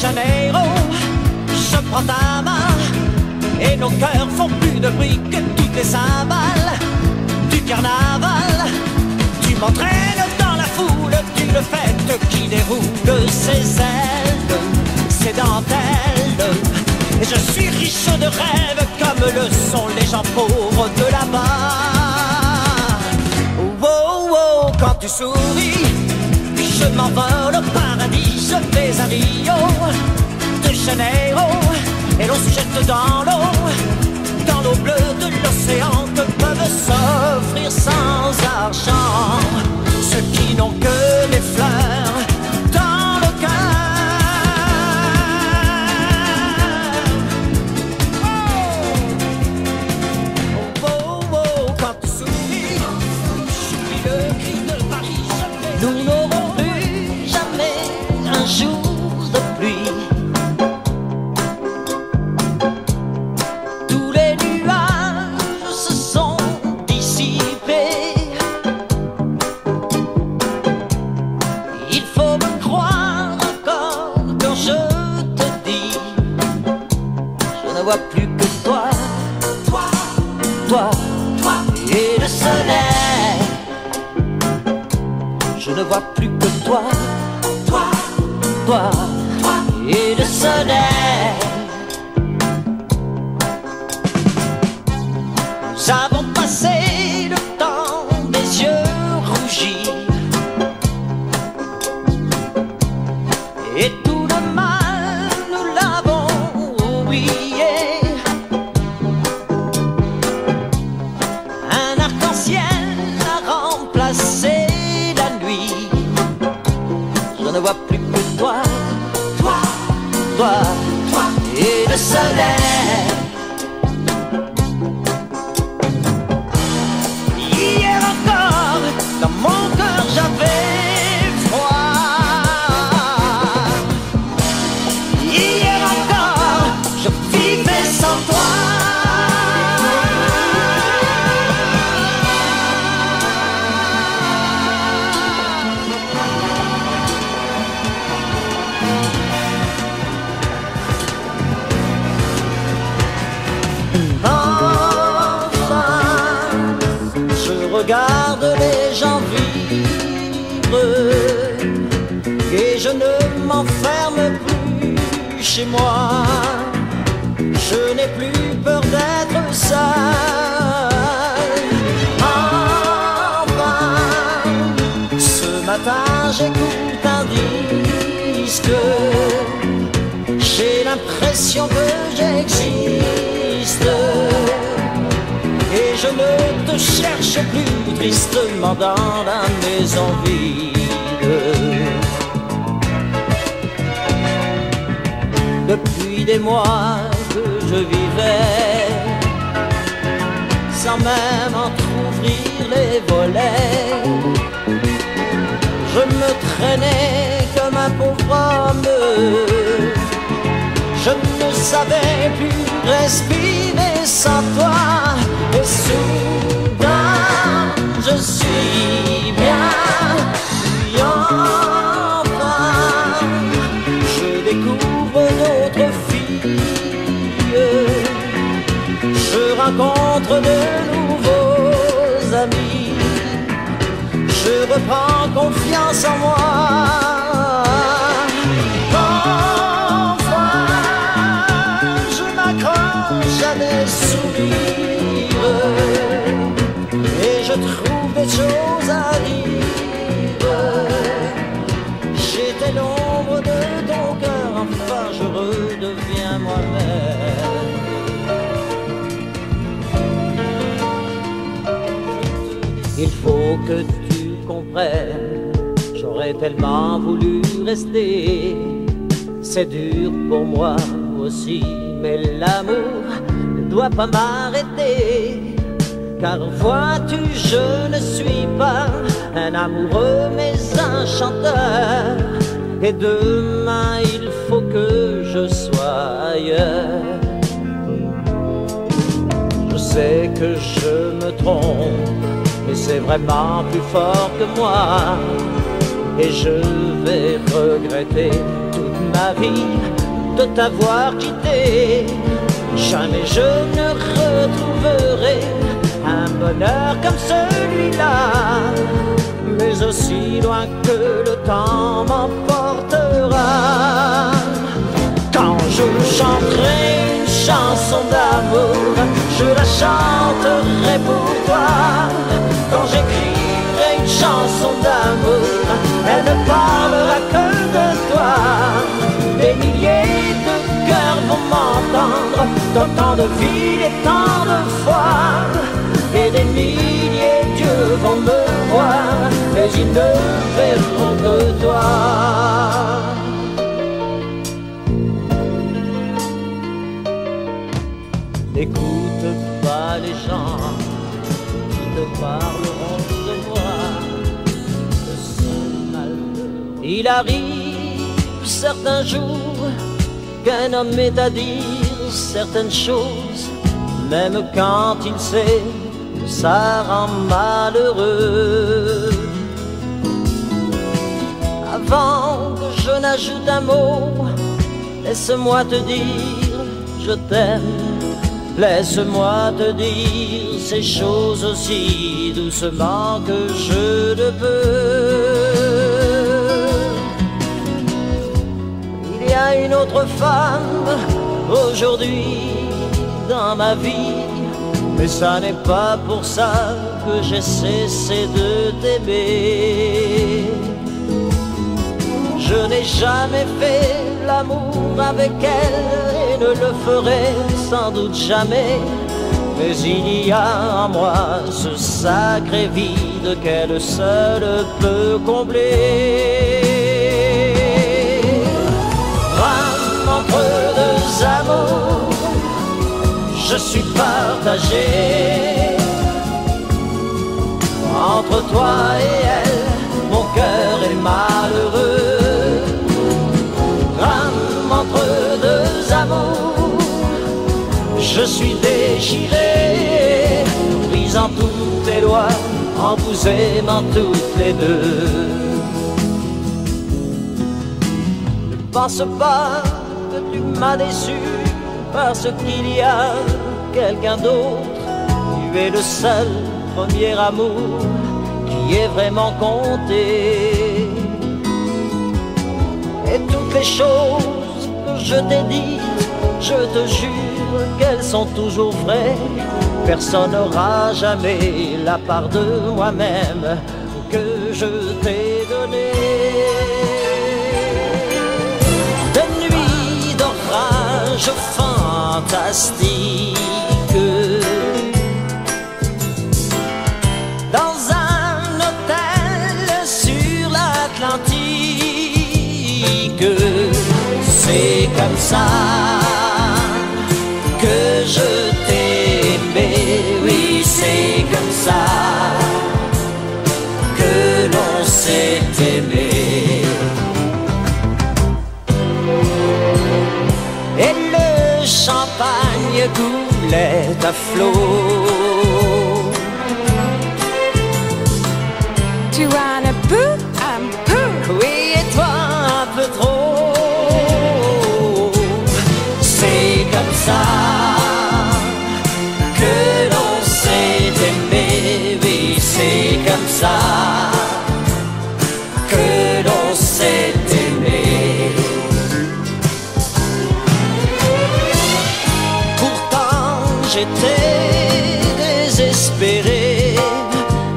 Janeiro, je prends ta main et nos cœurs font plus de bruit que toutes les cymbales du carnaval. Tu m'entraînes dans la foule d'une fête qui déroule ses ailes, ses dentelles. Et je suis riche de rêves comme le sont les gens pauvres de là-bas. Wow, wow, quand tu souris, je m'envole au paradis. Je vais à Rio de Janeiro et l'on se jette dans l'eau bleue de l'océan que peuvent s'offrir sans argent ceux qui n'ont que des fleurs dans le cœur. Oh, oh, oh, quand tu souris, j'oublie le cri de Paris. Nous n'aurons plus jamais un jour de pluie. Je ne vois plus que toi, toi, toi, toi et le soleil. Je ne vois plus que toi, toi, toi, toi et le soleil. Nous avons passé le temps des yeux rougis et tout le mal nous l'avons oublié. Un arc-en-ciel a remplacé la nuit. Je ne vois plus que toi, toi, toi, toi et le soleil. Hier encore, dans mon cœur j'avais froid. Hier encore, je vivais sans toi. Regarde les gens vivre et je ne m'enferme plus chez moi. Je n'ai plus peur d'être seul. Enfin, ce matin j'écoute un disque. J'ai l'impression que j'existe. Et je ne te cherche plus tristement dans la maison vide. Depuis des mois que je vivais sans même entrouvrir les volets, je me traînais comme un pauvre homme. Je ne savais plus respirer sans toi. Et soudain, je suis bien. Puis enfin, je découvre d'autres filles. Je rencontre de nouveaux amis. Je reprends confiance en moi. À des sourires et je trouve des choses à dire. J'étais l'ombre de ton cœur, enfin je redeviens moi-même. Il faut que tu comprennes, j'aurais tellement voulu rester. C'est dur pour moi aussi, mais l'amour ne doit pas m'arrêter. Car vois-tu, je ne suis pas un amoureux mais un chanteur. Et demain il faut que je sois ailleurs. Je sais que je me trompe, mais c'est vraiment plus fort que moi. Et je vais regretter toute ma vie de t'avoir quitté. Jamais je ne retrouverai un bonheur comme celui-là, mais aussi loin que le temps m'emportera. Quand je chanterai une chanson d'amour, je la chanterai pour toi. Quand j'écrirai une chanson d'amour, elle ne parlera que de toi. Des milliers de cœurs vont m'entendre, dans tant de villes et tant de fois. Et des milliers d'yeux vont me voir, mais ils ne verront que toi. N'écoute pas les gens qui te parleront de moi, de ce malheur. Il arrive certains jours qu'un homme est à dire certaines choses, même quand il sait que ça rend malheureux. Avant que je n'ajoute un mot, laisse-moi te dire je t'aime. Laisse-moi te dire ces choses aussi doucement que je ne peux. Il y a une autre femme aujourd'hui dans ma vie, mais ça n'est pas pour ça que j'ai cessé de t'aimer. Je n'ai jamais fait l'amour avec elle et ne le ferai sans doute jamais. Mais il y a en moi ce sacré vide qu'elle seule peut combler. Drame entre deux amours, je suis partagé. Entre toi et elle, mon cœur est malheureux. Entre deux amours, je suis déchiré, pris en tous tes doigts, en vous aimant toutes les deux. Ne pense pas que tu m'as déçu, parce qu'il y a quelqu'un d'autre. Tu es le seul premier amour qui est vraiment compté. Et toutes les choses que je t'ai dites, je te jure qu'elles sont toujours vraies. Personne n'aura jamais la part de moi-même que je t'ai donnée. De nuits d'orage fantastique, dans un hôtel sur l'Atlantique. C'est comme ça que je t'ai aimé, oui c'est comme ça que l'on s'est aimé. Et le champagne coulait à flot. Tu en as bu un peu, oui et toi un peu trop. C'est comme ça que l'on s'est aimé, oui c'est comme ça que l'on s'est aimé. Pourtant j'étais désespéré,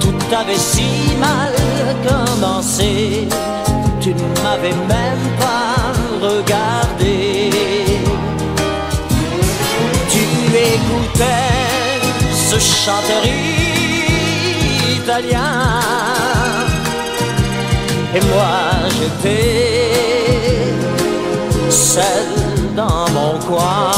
tout avait si mal commencé, tu ne m'avais même pas regardé. Écoutais ce chanteur italien et moi j'étais seul dans mon coin.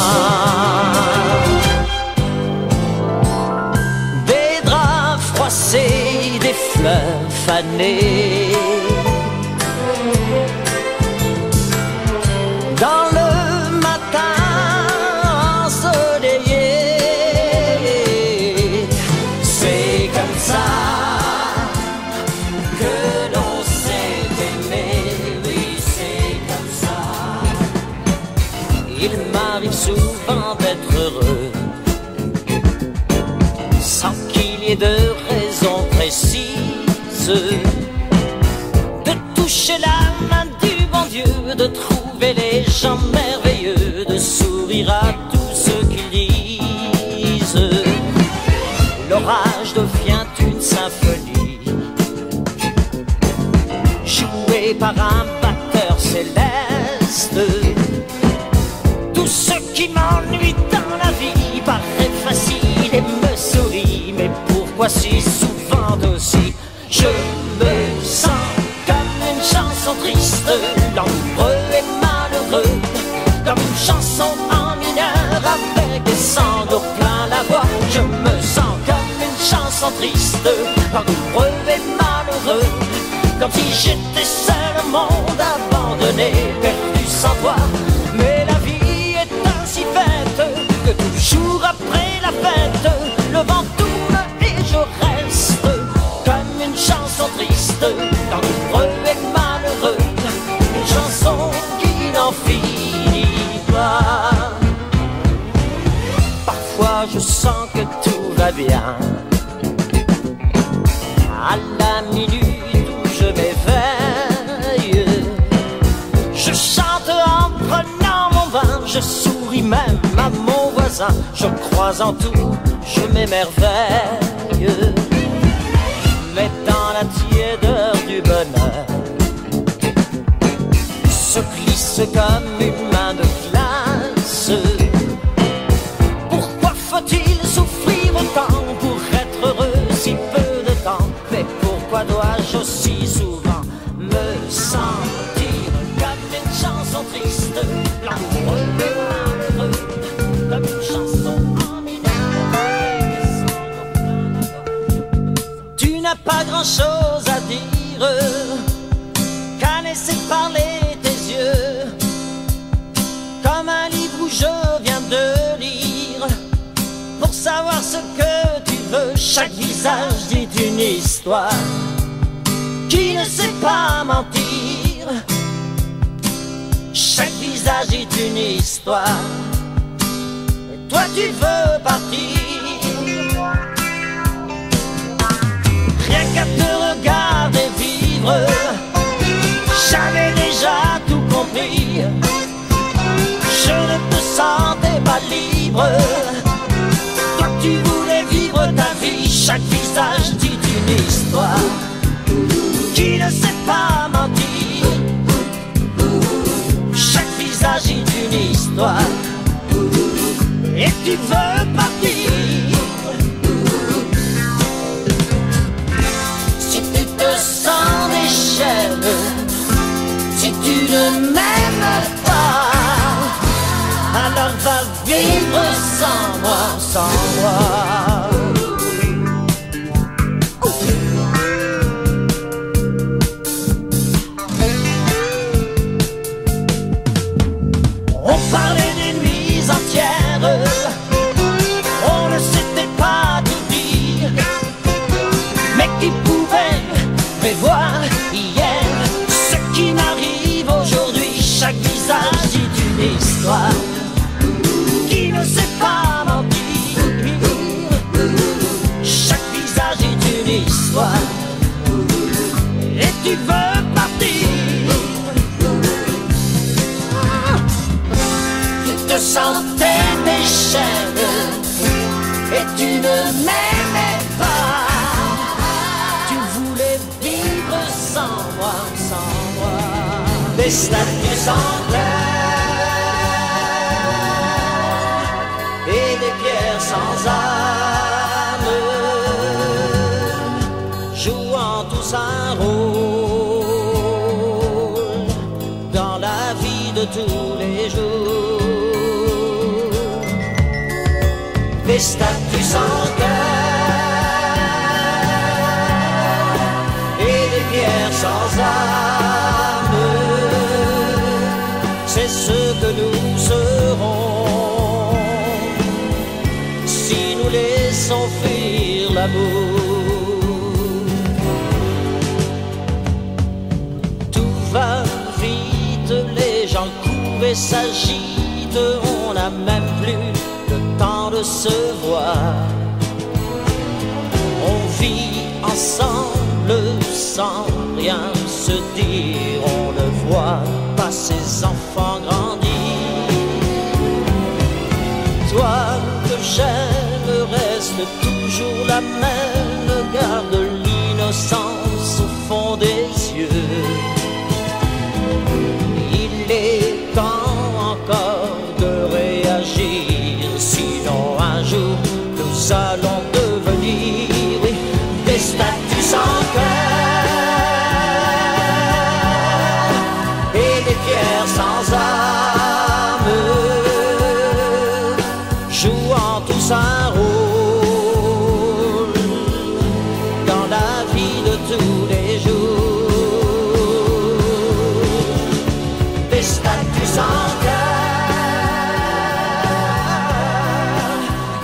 Des draps froissés, des fleurs fanées, dans le matin il m'arrive souvent d'être heureux, sans qu'il y ait de raison précise, de toucher la main du bon Dieu, de trouver les gens merveilleux, de sourire à tous ceux qui disent. L'orage devient une symphonie, jouée par un batteur céleste. Tout ce qui m'ennuie dans la vie paraît facile et me sourit, mais pourquoi si souvent aussi je me sens comme une chanson triste, l'amoureux et malheureux, comme une chanson en mineur avec des sanglots plein la voix. Je me sens comme une chanson triste, l'amoureux et malheureux, comme si j'étais seul au monde, abandonné, perdu sans toi. Mais la vie est ainsi faite que toujours après la fête, le vent tourne et je reste comme une chanson triste, l'amoureux et malheureux, une chanson qui n'en finit pas. Parfois je sens que tout va bien, à la minute où je m'éveille, je chante en prenant mon bain, je souris même à mon voisin, je crois en tout, je m'émerveille. Mais dans la tiédeur du bonheur se glisse comme une main de glace. Pourquoi faut-il souffrir autant pour être heureux si peu de temps? Mais pourquoi dois-je aussi souvent me sentir comme une chanson triste, l'amoureux et malheureux, comme une chanson en mineur? Tu n'as pas grand-chose à dire, qu'à laisser parler tes yeux, comme un livre où je viens de lire, pour savoir ce que tu veux. Chaque visage dit une histoire qui ne sait pas mentir. Chaque visage dit une histoire, et toi tu veux partir. Rien qu'à te regarder vivre, j'avais déjà tout compris. Je ne te sentais pas libre, toi tu voulais vivre ta vie. Chaque visage dit une histoire qui ne sait pas mentir. Chaque visage dit une histoire, et tu veux partir. Si tu te sens déchaîné, si tu ne m'aimes pas, alors va vivre sans moi, sans moi. On parlait des nuits entières, on ne s'était pas tout dit, mais qui pouvait prévoir hier ce qui m'arrive aujourd'hui? Chaque visage dit une histoire qui ne sait pas mentir. Chaque visage dit une histoire, et tu veux partir. Tu te sentais des chaînes, et tu ne m'aimais pas. Tu voulais vivre sans moi, sans moi. Des statues sans cœur et des pierres sans âme, jouant tous un rôle dans la vie de tous les jours. Des statues sans cœur et des pierres sans âme, c'est ce que nous serons si nous laissons fuir l'amour. Tout va vite, les gens courent et s'agitent, route, on n'a même plus le temps de se voir. On vit ensemble sans rien se dire, on ne voit pas ses enfants grandir. Toi que j'aime reste toujours la même, garde l'innocence au fond des yeux. Il est temps encore de réagir, sinon un jour nous allons devenir des statues sans cœur et des pierres sans âme, jouant tous un rôle dans la vie de tous les jours. Des statues sans cœur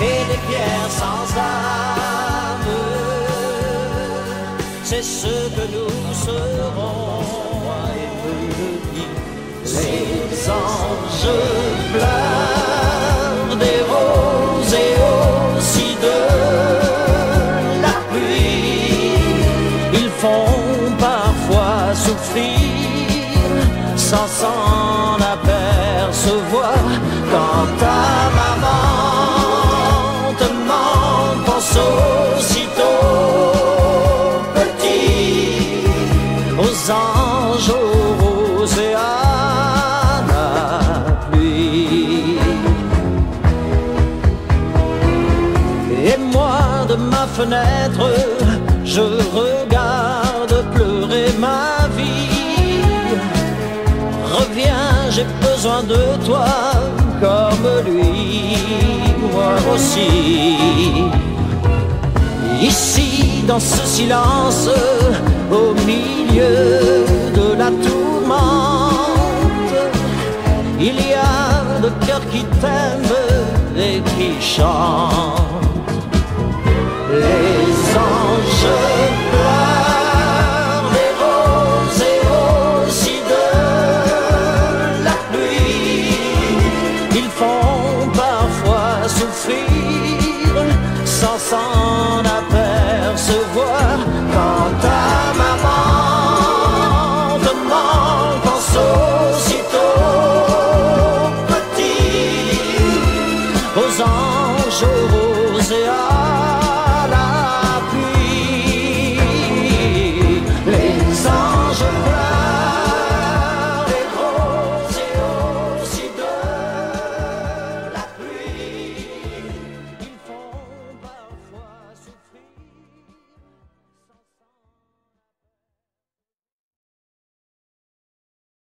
et des pierres sans âme, c'est ce que nous serons. Les anges pleurent des roses et aussi de la pluie. Ils font parfois souffrir sans s'en apercevoir. Quand ta maman te manque, pense aussitôt aux anges, aux roses et à la pluie. Et moi de ma fenêtre, je regarde pleurer ma vie. Reviens, j'ai besoin de toi comme lui, moi aussi. Ici, dans ce silence, au milieu de la tourmente, il y a le cœur qui t'aime et qui chante. Les anges pleurent des roses et aussi de la pluie. Ils font parfois souffrir sans